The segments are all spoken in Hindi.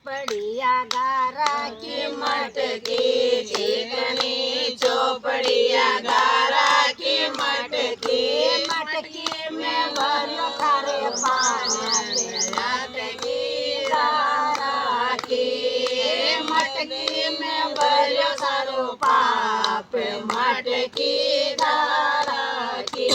चौपड़िया गारा की मटकी चिकनी चौपड़िया गारा की मटकी मटकी में भरो थारे पानी मटकी गारा की मटकी में भरो सारो पाप मटकी गारा की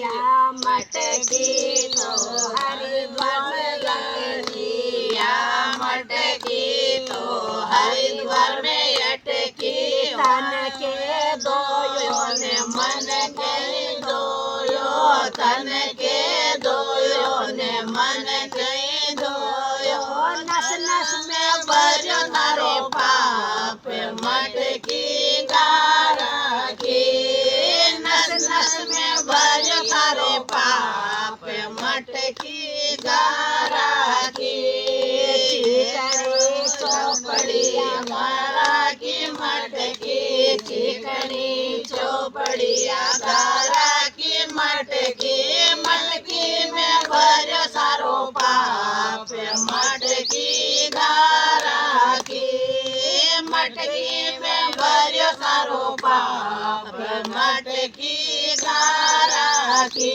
या मटकी तो हरिद्वार लगती या मटकी तो हरिद्वार में अटकी तन के दोयो ने मन के दोयो तन के दोयो ने मन के दोयो नस नस में भरो तारो पाप मटकी गारा की नस नस में भरो तारो पाप मटकी गारा की चिकनी चौपड़िया गारा की मटकी चिकनी चौपड़िया गारा की मटकी मटकी में भरो सारो पाप मटकी गारा की मटकी में भरो सारो पाप मटकी गारा की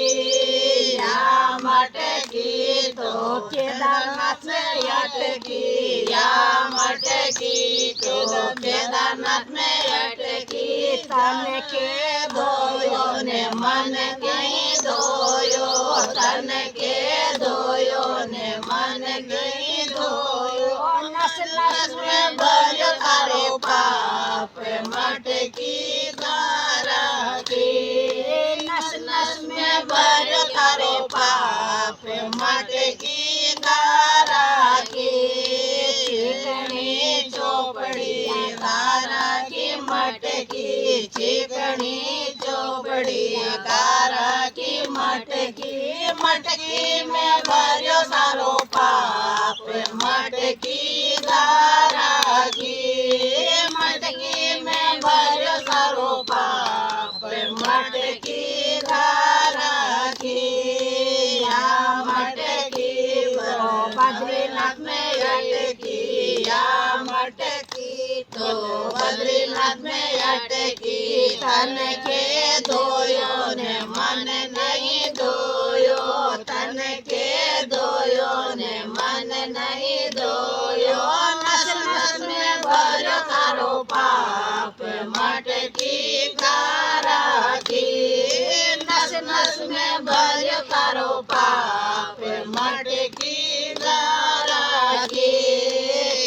या मटकी तो केदारनाथ में अटकी या मटकी तो केदारनाथ में अटकी तन के दोयो ने मन के दोयो तन के दोयो ने मन के दोयो नस नस में भरो तारो पाप मटकी गारा की नस नस में भरो तारो पाप मटकी गारा की चिकनी चौपड़ी गारा की मटकी चिकनी चौपड़ी गारा की मटकी मटकी में भरो सारो पाप मटकी गारा की मटकी में भरो सारो पाप मटकी गारा की या मटकी बद्रीनाथ में अटकी या मटकी तो बद्रीनाथ में अटकी तन के दोयो ने मन नहीं दोयो तन के दोयो ने मन नहीं दोयो नस नस में भरो तारो पाप मटकी गारा की नस नस में भरो तारो पाप मटकी गारा की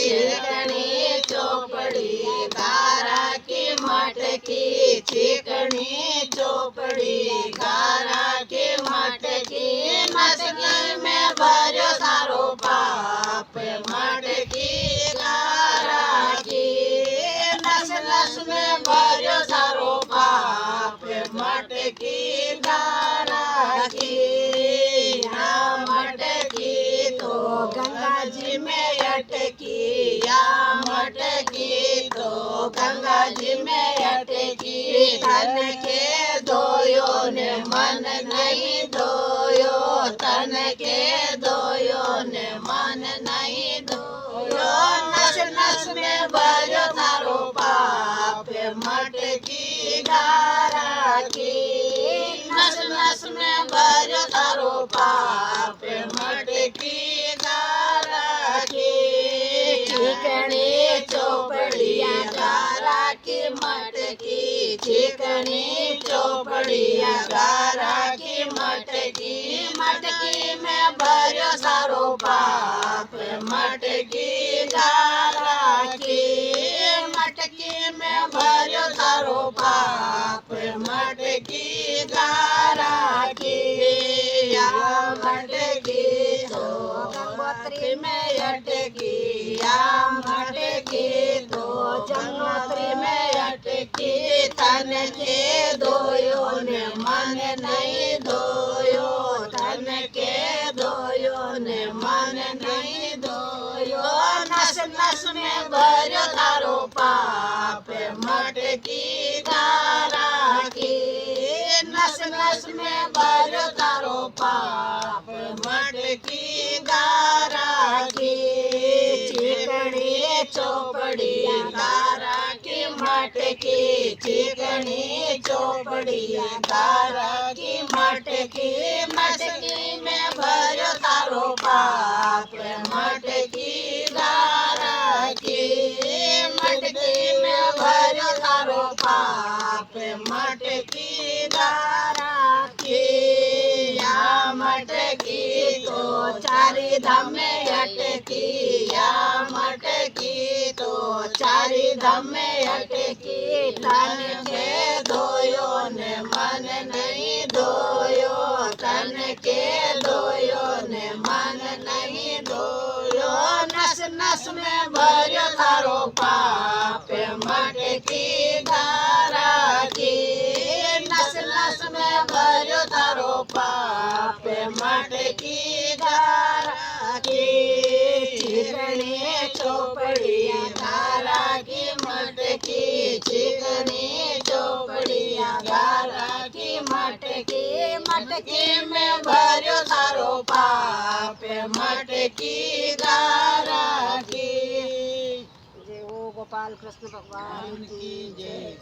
चिकनी चौपड़ी गारा की मटकी चिकनी चौपड़ी गारा की मटकी मटकी में भरो सारो पाप मटकी गारा की नस नस में भरो सारो पाप मटकी गारा की या मटकी तो गंगा जी में अटकी या मटकी तो गंगा जी में अटकी तन के दोयो ने मन नहीं दोयो तन के दोयो ने मन नहीं दोयो नस नस में भरो तारो पाप मटकी गारा की नस नस में भरो तारो पाप मटकी गारा की चिकनी चौपड़िया गारा की मटकी चिकनी चौपड़िया गारा की मटकी मटकी में भरो सारो पाप मटकी गारा की मटकी में भरो सारो पाप मटकी गारा की या मटकी तो गंगोत्री में अटकी या मटकी तो जंगोत्री में अटकी तन के दोयो ने मन नहीं दोयो तन के दोयो ने मन नहीं दोयो नस नस में भरो तारो पाप मटकी गारा की नस नस में भरो तारो पाप मटकी गारा की चौपड़िया तारा की मटकी चिकनी चौपड़िया तारा की मटकी में भरो तारो पाप मटकी तारा की मटकी में भरो तारो पाप मटकी तारा की या मटकी तो चारी धाम में अटकी या मटकी तो चारी धाम में अटकी तन के धोयो ने मन नहीं धोयो तन के धोयो ने मन नहीं धोयो नस नस में भरो थारो पाप मटकी धारा की नस नस में भरो थारो पाप मटकी धारा की चिकनी चौपड़िया धारा की मटकी चिकनी चौपड़िया धारा की मटकी में भरो थारो पाप मटकी धारा की जय हो गोपाल कृष्ण भगवान की जय।